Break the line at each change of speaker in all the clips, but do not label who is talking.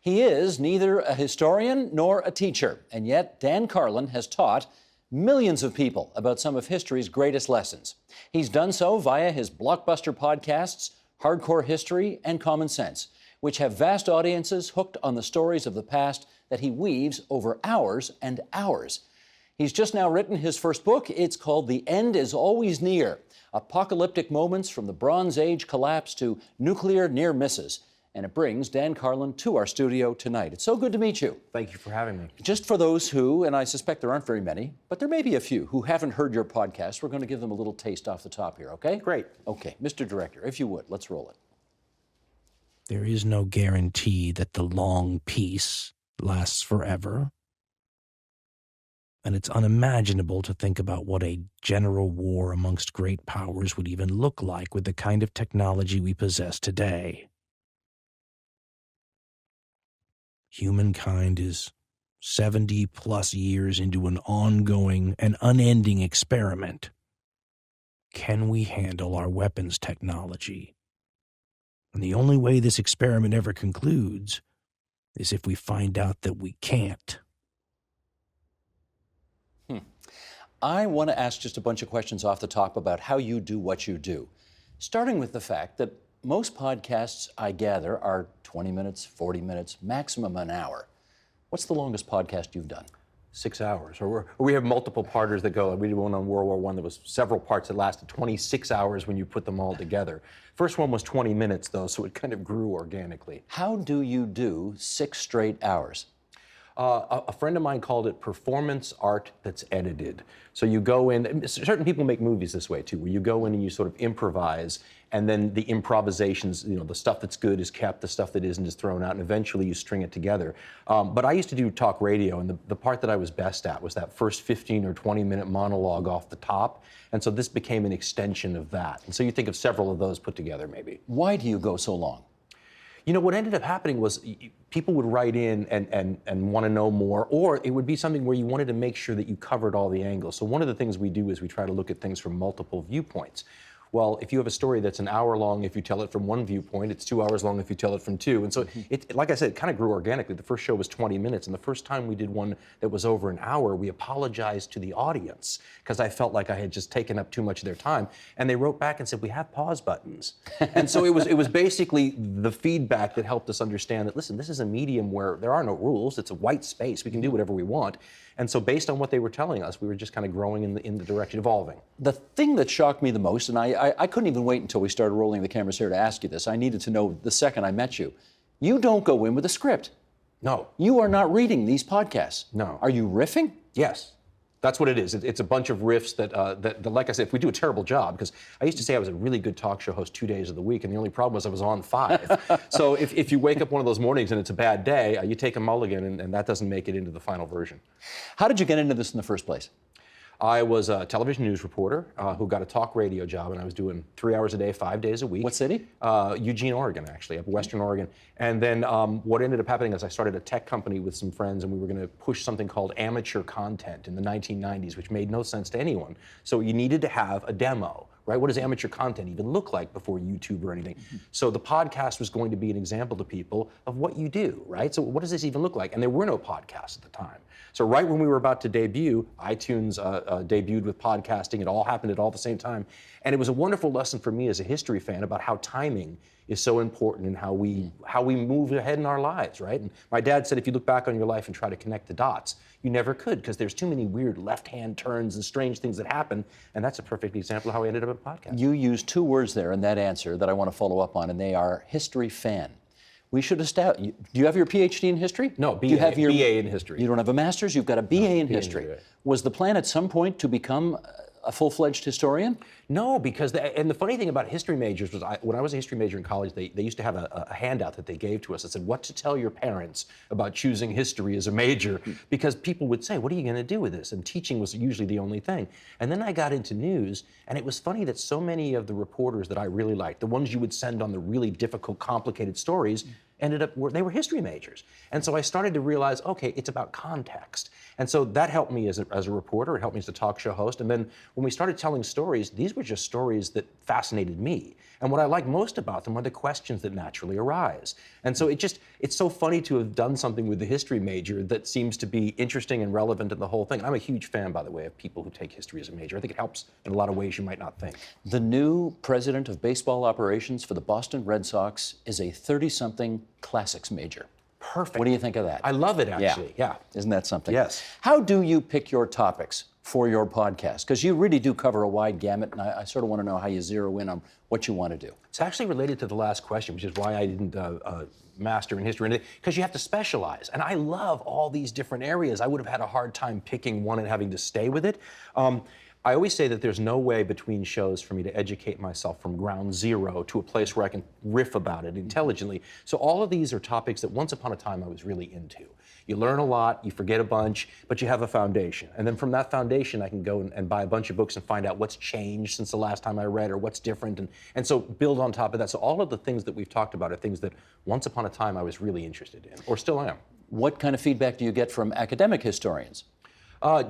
He is neither a historian nor a teacher, and yet Dan Carlin has taught millions of people about some of history's greatest lessons. He's done so via his blockbuster podcasts, Hardcore History and Common Sense, which have vast audiences hooked on the stories of the past that he weaves over hours and hours. He's just now written his first book. It's called The End is Always Near, Apocalyptic Moments from the Bronze Age Collapse to Nuclear Near Misses. And it brings Dan Carlin to our studio tonight. It's so good to meet you.
Thank you for having me.
Just for those who, and I suspect there aren't very many, but there may be a few who haven't heard your podcast, we're going to give them a little taste off the top here, okay?
Great.
Okay, Mr. Director, if you would, let's roll it.
There is no guarantee that the long peace lasts forever. And it's unimaginable to think about what a general war amongst great powers would even look like with the kind of technology we possess today. Humankind is 70-plus years into an ongoing and unending experiment. Can we handle our weapons technology? And the only way this experiment ever concludes is if we find out that we can't.
I want to ask just a bunch of questions off the top about how you do what you do, starting with the fact that most podcasts, I gather, are 20 minutes, 40 minutes, maximum an hour. What's the longest podcast you've done?
6 hours. Or we have multiple parters that go. We did one on World War I that was several parts that lasted 26 hours when you put them all together. First one was 20 minutes, though, so it kind of grew organically.
How do you do 6 straight hours?
A friend of mine called it performance art that's edited. So you go in, certain people make movies this way too, where you go in and you sort of improvise, and then the improvisations, the stuff that's good is kept, the stuff that isn't is thrown out, and eventually you string it together. But I used to do talk radio, and the part that I was best at was that first 15 or 20-minute monologue off the top, and so this became an extension of that. And so you think of several of those put together, maybe.
Why do you go so long?
What ended up happening was people would write in and want to know more, or it would be something where you wanted to make sure that you covered all the angles. So one of the things we do is we try to look at things from multiple viewpoints. Well, if you have a story that's an hour long, if you tell it from one viewpoint, it's 2 hours long if you tell it from two. And so, like I said, it kind of grew organically. The first show was 20 minutes, and the first time we did one that was over an hour, we apologized to the audience because I felt like I had just taken up too much of their time. And they wrote back and said, we have pause buttons. And so it was basically the feedback that helped us understand that, listen, this is a medium where there are no rules. It's a white space. We can do whatever we want. And so based on what they were telling us, we were just kind of growing in the direction, evolving.
The thing that shocked me the most, and I couldn't even wait until we started rolling the cameras here to ask you this. I needed to know the second I met you. You don't go in with a script.
No.
You are not reading these podcasts.
No.
Are you riffing?
Yes. That's what it is. It's a bunch of riffs that, like I said, if we do a terrible job, because I used to say I was a really good talk show host 2 days of the week, and the only problem was I was on 5. So if you wake up one of those mornings and it's a bad day, you take a mulligan, and that doesn't make it into the final version.
How did you get into this in the first place?
I was a television news reporter who got a talk radio job, and I was doing 3 hours a day, 5 days a week.
What city?
Eugene, Oregon, actually, up Western Oregon. And then what ended up happening is I started a tech company with some friends, and we were going to push something called amateur content in the 1990s, which made no sense to anyone. So you needed to have a demo. Right? What does amateur content even look like before YouTube or anything? So the podcast was going to be an example to people of what you do, right? So what does this even look like? And there were no podcasts at the time. So right when we were about to debut, iTunes debuted with podcasting. It all happened at all the same time. And it was a wonderful lesson for me as a history fan about how timing is so important in how we move ahead in our lives, right? And my dad said if you look back on your life and try to connect the dots, you never could, because there's too many weird left-hand turns and strange things that happen, and that's a perfect example of how I ended up at podcast.
You used 2 words there in that answer that I want to follow up on, and they are history fan. We should establish. Do you have your PhD in history?
No,
do you have your
BA in history.
You don't have a master's, you've got a BA in history.
Right.
Was the plan at some point to become a full-fledged historian?
No, because and the funny thing about history majors was when I was a history major in college, they used to have a handout that they gave to us that said what to tell your parents about choosing history as a major, because people would say, what are you going to do with this? And teaching was usually the only thing. And then I got into news, and it was funny that so many of the reporters that I really liked, the ones you would send on the really difficult, complicated stories, they were history majors. And so I started to realize, okay, it's about context. And so that helped me as a reporter. It helped me as a talk show host. And then when we started telling stories, these were just stories that fascinated me. And what I like most about them are the questions that naturally arise. And so it's so funny to have done something with the history major that seems to be interesting and relevant in the whole thing. I'm a huge fan, by the way, of people who take history as a major. I think it helps in a lot of ways you might not think.
The new president of baseball operations for the Boston Red Sox is a 30-something classics major.
Perfect.
What do you think of that?
I love it, actually. Yeah.
Isn't that something?
Yes.
How do you pick your topics for your podcast? Because you really do cover a wide gamut, and I sort of want to know how you zero in on what you want to do.
It's actually related to the last question, which is why I didn't master in history, because you have to specialize. And I love all these different areas. I would have had a hard time picking one and having to stay with it. I always say that there's no way between shows for me to educate myself from ground zero to a place where I can riff about it intelligently. So all of these are topics that once upon a time I was really into. You learn a lot, you forget a bunch, but you have a foundation. And then from that foundation, I can go and buy a bunch of books and find out what's changed since the last time I read or what's different. And so build on top of that. So all of the things that we've talked about are things that once upon a time I was really interested in, or still am.
What kind of feedback do you get from academic historians?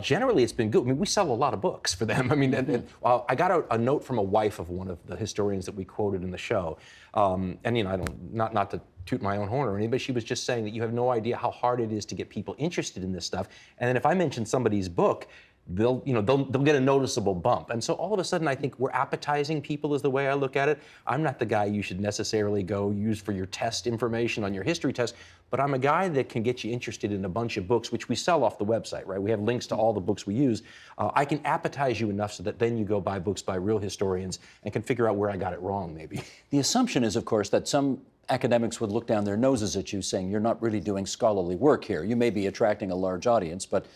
Generally, it's been good. I mean, we sell a lot of books for them. I mean, I got a note from a wife of one of the historians that we quoted in the show. And, you know, I don't, not to toot my own horn or anything, but she was just saying that you have no idea how hard it is to get people interested in this stuff. And then if I mention somebody's book, they'll get a noticeable bump. And so all of a sudden, I think we're appetizing people is the way I look at it. I'm not the guy you should necessarily go use for your test information on your history test, but I'm a guy that can get you interested in a bunch of books, which we sell off the website, right? We have links to all the books we use. I can appetize you enough so that then you go buy books by real historians and can figure out where I got it wrong, maybe.
The assumption is, of course, that some academics would look down their noses at you saying you're not really doing scholarly work here. You may be attracting a large audience, but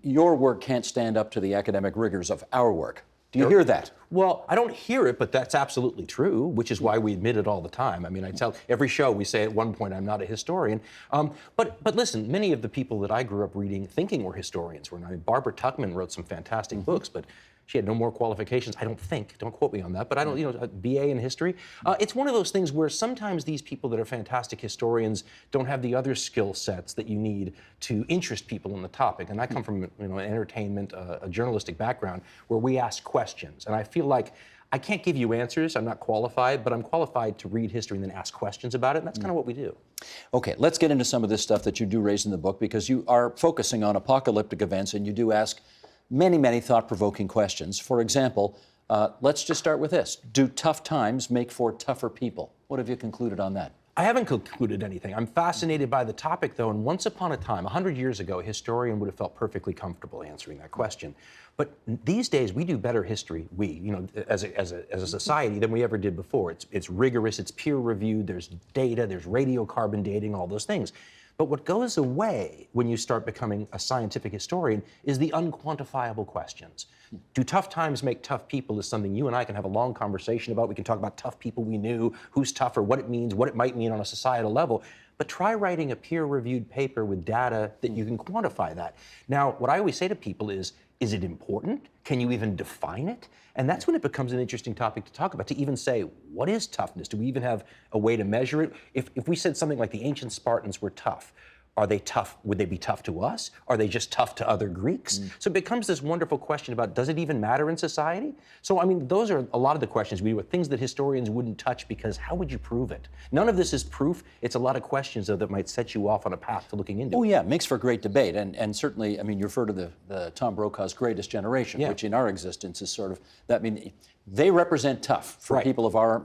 your work can't stand up to the academic rigors of our work. Do you hear that?
Well, I don't hear it, but that's absolutely true, which is why we admit it all the time. I mean, I tell every show we say at one point, I'm not a historian. But listen, many of the people that I grew up reading, thinking were historians, were not. I mean, Barbara Tuchman wrote some fantastic books, but she had no more qualifications, I don't think. Don't quote me on that, but I don't, a BA in history. It's one of those things where sometimes these people that are fantastic historians don't have the other skill sets that you need to interest people in the topic. And I come from, an entertainment, a journalistic background where we ask questions. And I feel like I can't give you answers, I'm not qualified, but I'm qualified to read history and then ask questions about it, and that's kind of what we do.
Okay, let's get into some of this stuff that you do raise in the book, because you are focusing on apocalyptic events and you do ask many, many thought-provoking questions. For example, let's just start with this. Do tough times make for tougher people? What have you concluded on that?
I haven't concluded anything. I'm fascinated by the topic, though, and once upon a time, 100 years ago, a historian would have felt perfectly comfortable answering that question. But these days, we do better history, as a society, than we ever did before. It's rigorous, it's peer-reviewed, there's data, there's radiocarbon dating, all those things. But what goes away when you start becoming a scientific historian is the unquantifiable questions. Do tough times make tough people is something you and I can have a long conversation about. We can talk about tough people we knew, who's tougher, what it means, what it might mean on a societal level. But try writing a peer-reviewed paper with data that you can quantify that. Now, what I always say to people is it important? Can you even define it? And that's when it becomes an interesting topic to talk about, to even say, what is toughness? Do we even have a way to measure it? If we said something like the ancient Spartans were tough, are they tough? Would they be tough to us? Are they just tough to other Greeks? So it becomes this wonderful question about, does it even matter in society? So, I mean, those are a lot of the questions we do, things that historians wouldn't touch, because how would you prove it? None of this is proof. It's a lot of questions, though, that might set you off on a path to looking into it.
Oh, yeah, it makes for great debate. And certainly, I mean, you refer to the Tom Brokaw's Greatest Generation, which in our existence is sort of, that. I mean, they represent tough for people of our,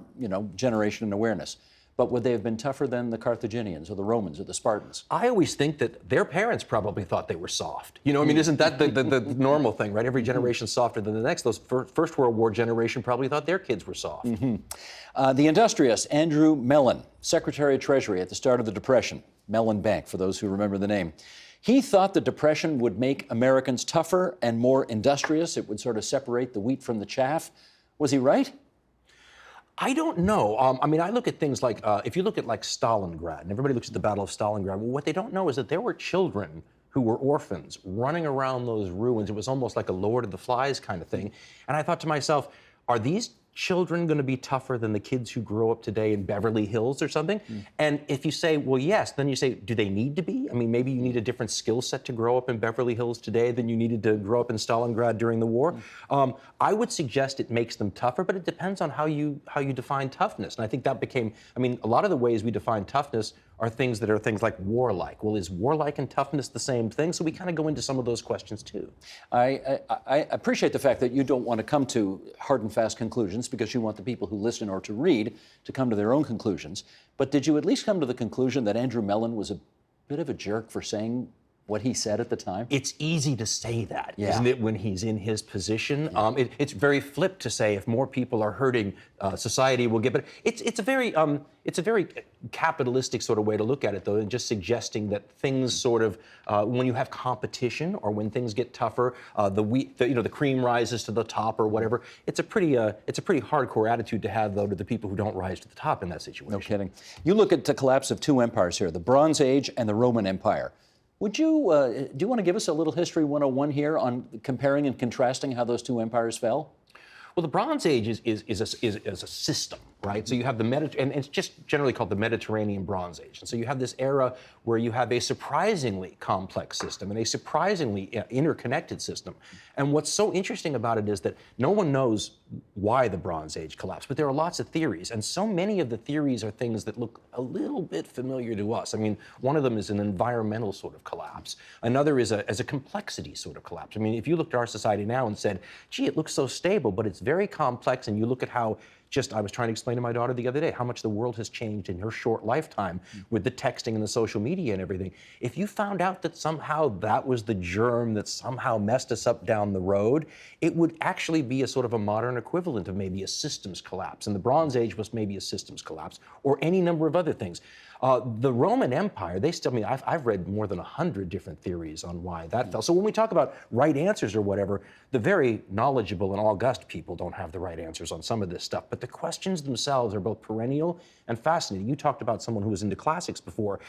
generation and awareness. But would they have been tougher than the Carthaginians or the Romans or the Spartans?
I always think that their parents probably thought they were soft. Isn't that the normal thing, right? Every generation's softer than the next. Those First World War generation probably thought their kids were soft.
The industrious Andrew Mellon, Secretary of Treasury at the start of the Depression, Mellon Bank, for those who remember the name. He thought the Depression would make Americans tougher and more industrious. It would sort of separate the wheat from the chaff. Was he right?
I don't know. I mean, I look at things like, if you look at like Stalingrad, and everybody looks at the Battle of Stalingrad, well, what they don't know is that there were children who were orphans running around those ruins. It was almost like a Lord of the Flies kind of thing. And I thought to myself, are these children going to be tougher than the kids who grow up today in Beverly Hills or something? And if you say, well, yes, then you say, do they need to be? I mean, maybe you need a different skill set to grow up in Beverly Hills today than you needed to grow up in Stalingrad during the war. I would suggest it makes them tougher, but it depends on how you define toughness. And I think that became, I mean, a lot of the ways we define toughness are things like warlike. Well, is warlike and toughness the same thing? So we kind of go into some of those questions too.
I appreciate the fact that you don't want to come to hard and fast conclusions because you want the people who listen or to read to come to their own conclusions. But did you at least come to the conclusion that Andrew Mellon was a bit of a jerk for saying what he said at the time?
It's easy to say that, isn't it, when he's in his position? It's very flip to say if more people are hurting, society will get better. It's a very capitalistic sort of way to look at it, though, and just suggesting that things sort of when you have competition or when things get tougher, the cream rises to the top or whatever. It's a pretty hardcore attitude to have, though, to the people who don't rise to the top in that situation.
No kidding. You look at the collapse of two empires here, the Bronze Age and the Roman Empire. Would you, do you want to give us a little History 101 here on comparing and contrasting how those two empires fell?
Well, the Bronze Age is a system, right? So you have the and it's just generally called the Mediterranean Bronze Age. And so you have this era where you have a surprisingly complex system and a surprisingly interconnected system. And what's so interesting about it is that no one knows why the Bronze Age collapsed, but there are lots of theories. And so many of the theories are things that look a little bit familiar to us. I mean, one of them is an environmental sort of collapse. Another is a complexity sort of collapse. I mean, if you looked at our society now and said, gee, it looks so stable, but it's very complex, and you look at how I was trying to explain to my daughter the other day how much the world has changed in her short lifetime with the texting and the social media and everything. If you found out that somehow that was the germ that somehow messed us up down the road, it would actually be a sort of a modern equivalent of maybe a systems collapse. And the Bronze Age was maybe a systems collapse, or any number of other things. The Roman Empire, I've read more than 100 different theories on why that fell. So when we talk about right answers or whatever, the very knowledgeable and august people don't have the right answers on some of this stuff. But the questions themselves are both perennial and fascinating. You talked about someone who was into classics before,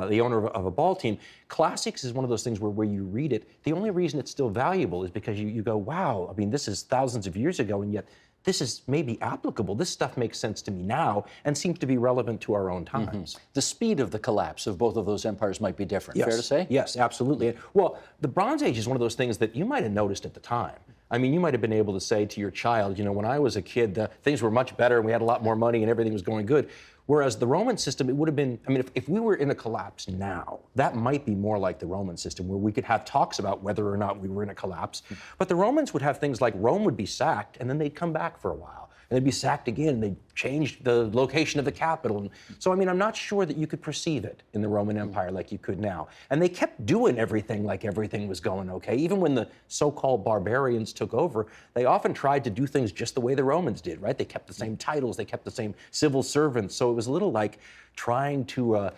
the owner of a ball team. Classics is one of those things where you read it, the only reason it's still valuable is because you go, wow, I mean, this is thousands of years ago, and yet this is maybe applicable. This stuff makes sense to me now and seems to be relevant to our own times.
The speed of the collapse of both of those empires might be different,
Yes.
fair to say?
Yes, absolutely. Well, the Bronze Age is one of those things that you might have noticed at the time. I mean, you might have been able to say to your child, you know, when I was a kid, things were much better and we had a lot more money and everything was going good. Whereas the Roman system, it would have been, I mean, if we were in a collapse now, that might be more like the Roman system, where we could have talks about whether or not we were in a collapse. But the Romans would have things like Rome would be sacked and then they'd come back for a while. And they'd be sacked again, and they'd change the location of the capital. And so, I mean, I'm not sure that you could perceive it in the Roman Empire like you could now. And they kept doing everything like everything was going okay. Even when the so-called barbarians took over, they often tried to do things just the way the Romans did, right? They kept the same titles, they kept the same civil servants. So it was a little like trying to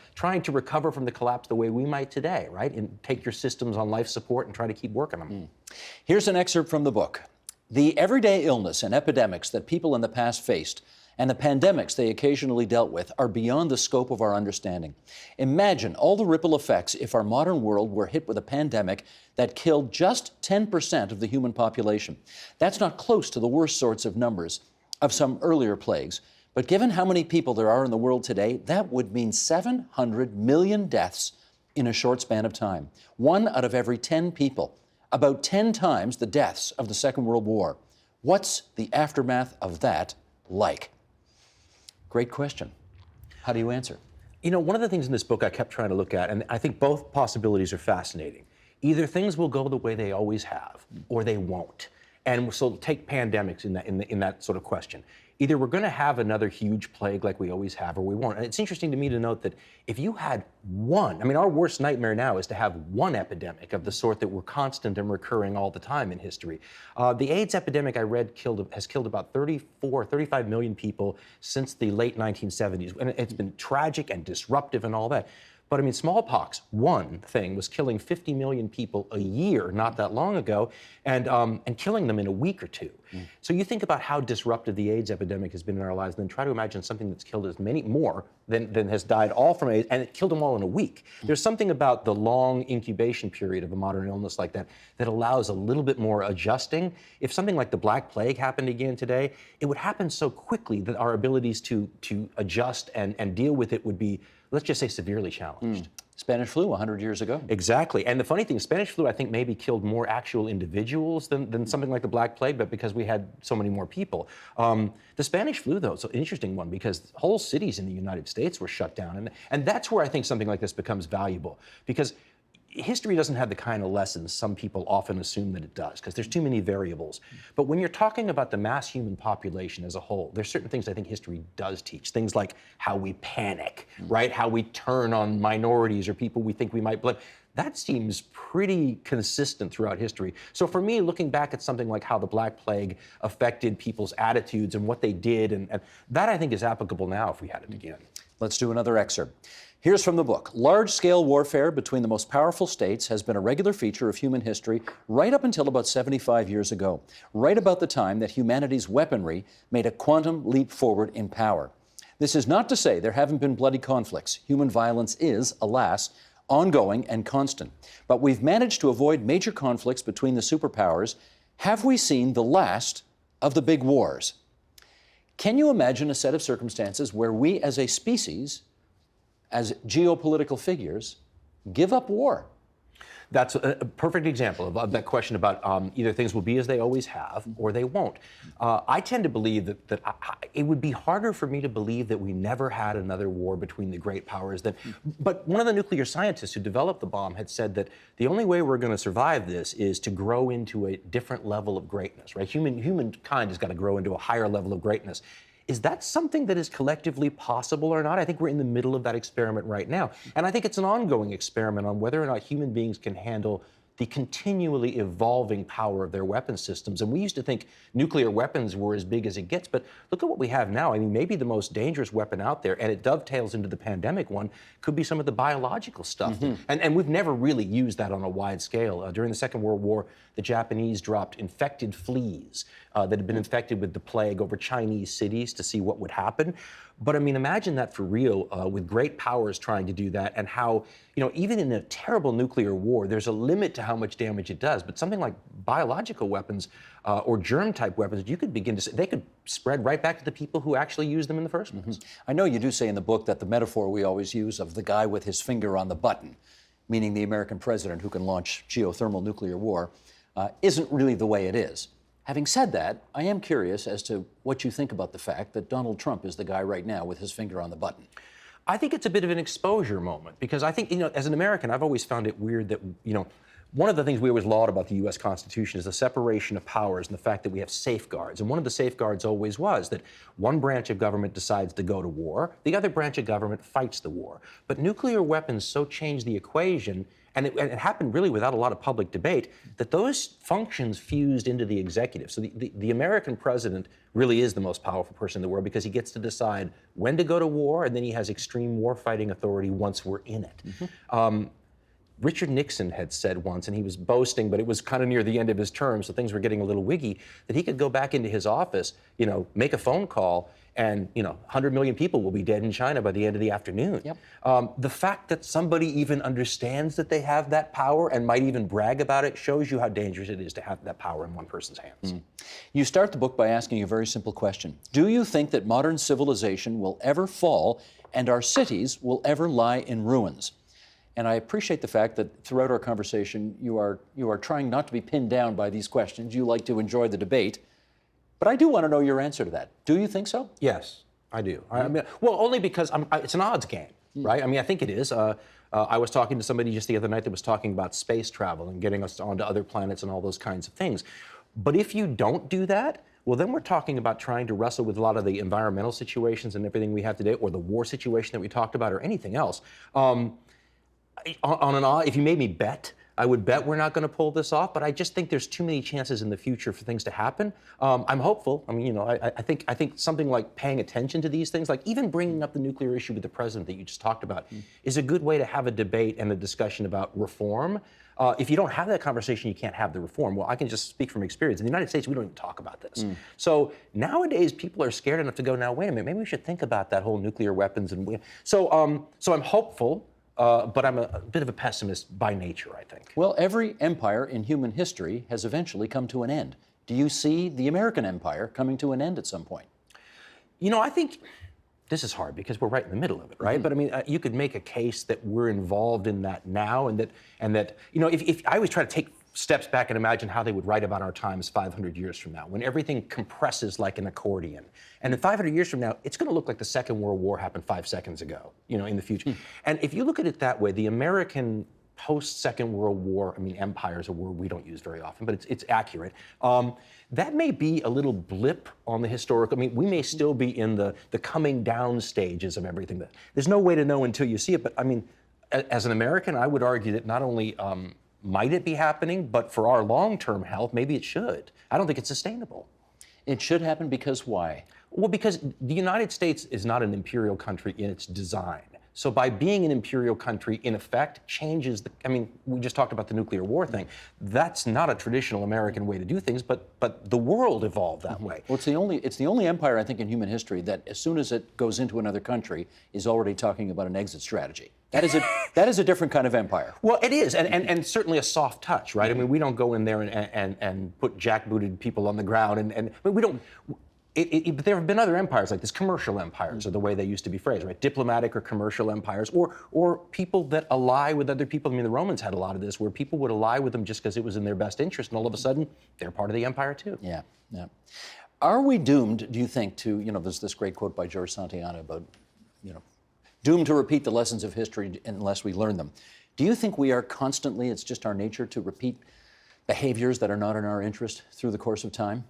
recover from the collapse the way we might today, right? And take your systems on life support and try to keep working on them.
Here's an excerpt from the book. The everyday illness and epidemics that people in the past faced and the pandemics they occasionally dealt with are beyond the scope of our understanding. Imagine all the ripple effects if our modern world were hit with a pandemic that killed just 10% of the human population. That's not close to the worst sorts of numbers of some earlier plagues, but given how many people there are in the world today, that would mean 700 million deaths in a short span of time. 1 out of every 10 people. About 10 times the deaths of the Second World War. What's the aftermath of that like? Great question. How do you answer?
You know, one of the things in this book I kept trying to look at, and I think both possibilities are fascinating. Either things will go the way they always have, or they won't. And so take pandemics in that sort of question. Either we're going to have another huge plague like we always have, or we won't. And it's interesting to me to note that if you had one, I mean, our worst nightmare now is to have one epidemic of the sort that were constant and recurring all the time in history. The AIDS epidemic I read has killed about 35 million people since the late 1970s. And it's been tragic and disruptive and all that. But I mean, smallpox, one thing, was killing 50 million people a year not that long ago, and killing them in a week or two. So you think about how disruptive the AIDS epidemic has been in our lives, and then try to imagine something that's killed as many more than has died all from AIDS, and it killed them all in a week. There's something about the long incubation period of a modern illness like that that allows a little bit more adjusting. If something like the Black Plague happened again today, it would happen so quickly that our abilities to adjust and deal with it would be, let's just say, severely challenged.
Spanish flu 100 years ago.
Exactly. And the funny thing, Spanish flu, I think, maybe killed more actual individuals than something like the Black Plague, but because we had so many more people. The Spanish flu, though, is an interesting one because whole cities in the United States were shut down. And that's where I think something like this becomes valuable, because history doesn't have the kind of lessons some people often assume that it does, because there's too many variables. But when you're talking about the mass human population as a whole, there's certain things I think history does teach. Things like how we panic, right? How we turn on minorities or people we think we might blame. That seems pretty consistent throughout history. So for me, looking back at something like how the Black Plague affected people's attitudes and what they did, and that I think is applicable now if we had it again.
Let's do another excerpt. Here's from the book. Large-scale warfare between the most powerful states has been a regular feature of human history right up until about 75 years ago, right about the time that humanity's weaponry made a quantum leap forward in power. This is not to say there haven't been bloody conflicts. Human violence is, alas, ongoing and constant. But we've managed to avoid major conflicts between the superpowers. Have we seen the last of the big wars? Can you imagine a set of circumstances where we as a species, as geopolitical figures, give up war?
That's a perfect example of that question about either things will be as they always have or they won't. I tend to believe that it would be harder for me to believe that we never had another war between the great powers. But one of the nuclear scientists who developed the bomb had said that the only way we're going to survive this is to grow into a different level of greatness, right? Humankind has got to grow into a higher level of greatness. Is that something that is collectively possible or not? I think we're in the middle of that experiment right now. And I think it's an ongoing experiment on whether or not human beings can handle the continually evolving power of their weapon systems. And we used to think nuclear weapons were as big as it gets, but look at what we have now. I mean, maybe the most dangerous weapon out there, and it dovetails into the pandemic one, could be some of the biological stuff. And we've never really used that on a wide scale. During the Second World War, the Japanese dropped infected fleas that had been infected with the plague over Chinese cities to see what would happen. But I mean, imagine that for real, with great powers trying to do that, and how, even in a terrible nuclear war, there's a limit to how much damage it does. But something like biological weapons or germ-type weapons, you could begin to say, they could spread right back to the people who actually use them in the first place.
I know you do say in the book that the metaphor we always use of the guy with his finger on the button, meaning the American president who can launch geothermal nuclear war, isn't really the way it is. Having said that, I am curious as to what you think about the fact that Donald Trump is the guy right now with his finger on the button.
I think it's a bit of an exposure moment, because I think, as an American, I've always found it weird that, one of the things we always laud about the U.S. Constitution is the separation of powers and the fact that we have safeguards. And one of the safeguards always was that one branch of government decides to go to war, the other branch of government fights the war. But nuclear weapons so changed the equation, and it happened really without a lot of public debate, that those functions fused into the executive. So the American president really is the most powerful person in the world, because he gets to decide when to go to war, and then he has extreme war-fighting authority once we're in it. Richard Nixon had said once, and he was boasting, but it was kind of near the end of his term, so things were getting a little wiggy, that he could go back into his office, make a phone call, and 100 million people will be dead in China by the end of the afternoon. The fact that somebody even understands that they have that power and might even brag about it shows you how dangerous it is to have that power in one person's hands.
You start the book by asking a very simple question. Do you think that modern civilization will ever fall and our cities will ever lie in ruins? And I appreciate the fact that throughout our conversation, you are trying not to be pinned down by these questions. You like to enjoy the debate. But I do want to know your answer to that. Do you think so?
Yes, I do. I mean, well, only because it's an odds game, right? I mean, I think it is. I was talking to somebody just the other night that was talking about space travel and getting us onto other planets and all those kinds of things. But if you don't do that, well, then we're talking about trying to wrestle with a lot of the environmental situations and everything we have today, or the war situation that we talked about, or anything else. If you made me bet I would bet we're not going to pull this off, but I just think there's too many chances in the future for things to happen. I'm hopeful. I mean, I think something like paying attention to these things, like even bringing up the nuclear issue with the president that you just talked about, is a good way to have a debate and a discussion about reform. If you don't have that conversation, you can't have the reform. Well, I can just speak from experience. In the United States, we don't even talk about this. So nowadays, people are scared enough to go, now, wait a minute, maybe we should think about that whole nuclear weapons. So I'm hopeful, but I'm a bit of a pessimist by nature, I think.
Well, every empire in human history has eventually come to an end. Do you see the American empire coming to an end at some point?
I think this is hard because we're right in the middle of it, right? But I mean, you could make a case that we're involved in that now, and that if I always try to take steps back and imagine how they would write about our times 500 years from now, when everything compresses like an accordion. And in 500 years from now, it's going to look like the Second World War happened 5 seconds ago, in the future. And if you look at it that way, the American post-Second World War, I mean, empire is a word we don't use very often, but it's accurate. That may be a little blip on the historical. I mean, we may still be in the coming down stages of everything. There's no way to know until you see it, but I mean, as an American, I would argue that not only might it be happening, but for our long-term health, maybe it should. I don't think it's sustainable.
It should happen because why?
Well, because the United States is not an imperial country in its design. So by being an imperial country, in effect, changes we just talked about the nuclear war thing. That's not a traditional American way to do things, but the world evolved that way.
Well, it's the only empire, I think, in human history that as soon as it goes into another country is already talking about an exit strategy. That is a different kind of empire.
Well, it is, and certainly a soft touch, right? I mean, we don't go in there and put jackbooted people on the ground, but we don't. But there have been other empires like this. Commercial empires are the way they used to be phrased, right? Diplomatic or commercial empires, or people that ally with other people. I mean, the Romans had a lot of this, where people would ally with them just because it was in their best interest, and all of a sudden, they're part of the empire too.
Yeah. Are we doomed, do you think, to, there's this great quote by George Santayana about, doomed to repeat the lessons of history unless we learn them. Do you think we are constantly, it's just our nature to repeat behaviors that are not in our interest through the course of time?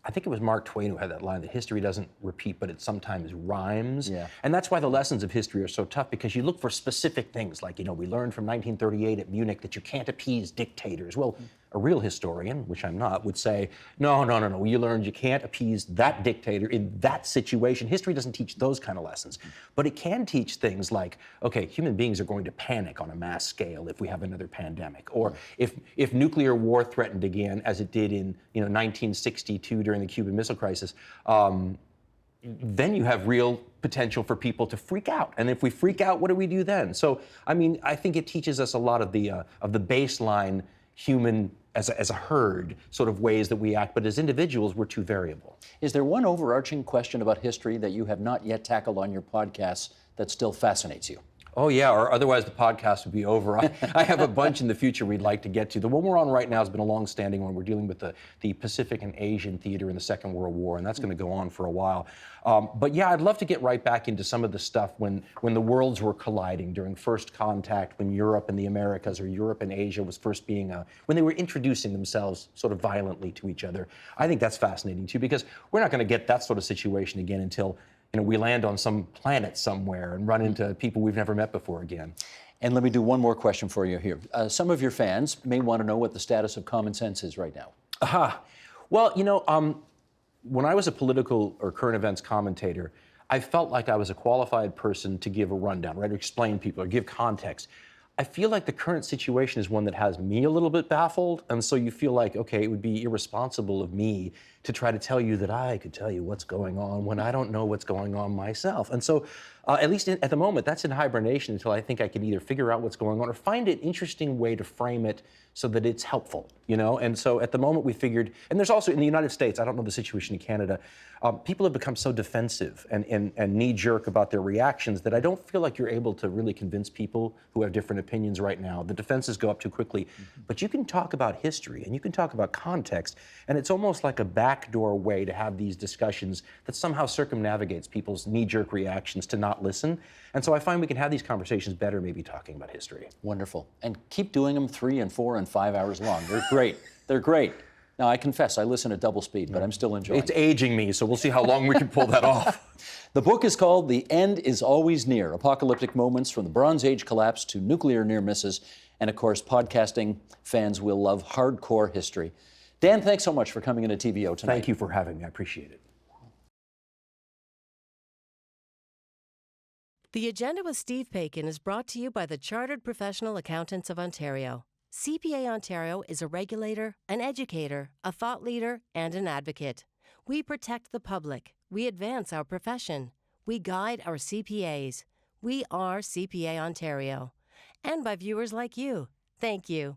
I think it was Mark Twain who had that line, that history doesn't repeat, but it sometimes rhymes.
Yeah.
And that's why the lessons of history are so tough, because you look for specific things, like, we learned from 1938 at Munich that you can't appease dictators. Well, a real historian, which I'm not, would say, no, you learned you can't appease that dictator in that situation. History doesn't teach those kind of lessons, but it can teach things like, okay, human beings are going to panic on a mass scale if we have another pandemic, or if nuclear war threatened again, as it did in 1962 during the Cuban Missile Crisis, then you have real potential for people to freak out. And if we freak out, what do we do then? So, I mean, I think it teaches us a lot of the baseline human, as a herd, sort of ways that we act, but as individuals, we're too variable.
Is there one overarching question about history that you have not yet tackled on your podcasts that still fascinates you?
Oh, yeah, or otherwise the podcast would be over. I have a bunch in the future we'd like to get to. The one we're on right now has been a long-standing one. We're dealing with the Pacific and Asian theater in the Second World War, and that's going to go on for a while. But yeah, I'd love to get right back into some of the stuff when the worlds were colliding during first contact, when Europe and the Americas, or Europe and Asia was first being, when they were introducing themselves sort of violently to each other. I think that's fascinating too, because we're not going to get that sort of situation again until we land on some planet somewhere and run into people we've never met before again.
And let me do one more question for you here. Some of your fans may want to know what the status of Common Sense is right now.
Aha. Well, when I was a political or current events commentator, I felt like I was a qualified person to give a rundown, right, or explain people or give context. I feel like the current situation is one that has me a little bit baffled, and so you feel like, okay, it would be irresponsible of me to try to tell you that I could tell you what's going on when I don't know what's going on myself. And so, at least at the moment, that's in hibernation until I think I can either figure out what's going on or find an interesting way to frame it so that it's helpful, And so at the moment we figured, and there's also in the United States, I don't know the situation in Canada, people have become so defensive and knee-jerk about their reactions that I don't feel like you're able to really convince people who have different opinions right now. The defenses go up too quickly. But you can talk about history and you can talk about context, and it's almost like a backdoor way to have these discussions that somehow circumnavigates people's knee-jerk reactions to not listen. And so I find we can have these conversations better maybe talking about history.
Wonderful. And keep doing them 3 and 4 and 5 hours long. They're great. They're great. Now, I confess, I listen at double speed, but I'm still enjoying it.
It's aging me, so we'll see how long we can pull that off.
The book is called The End is Always Near, Apocalyptic Moments from the Bronze Age Collapse to Nuclear Near Misses. And of course, podcasting fans will love hardcore history. Dan, thanks so much for coming into TVO tonight.
Thank you for having me. I appreciate it.
The Agenda with Steve Paikin is brought to you by the Chartered Professional Accountants of Ontario. CPA Ontario is a regulator, an educator, a thought leader, and an advocate. We protect the public. We advance our profession. We guide our CPAs. We are CPA Ontario. And by viewers like you. Thank you.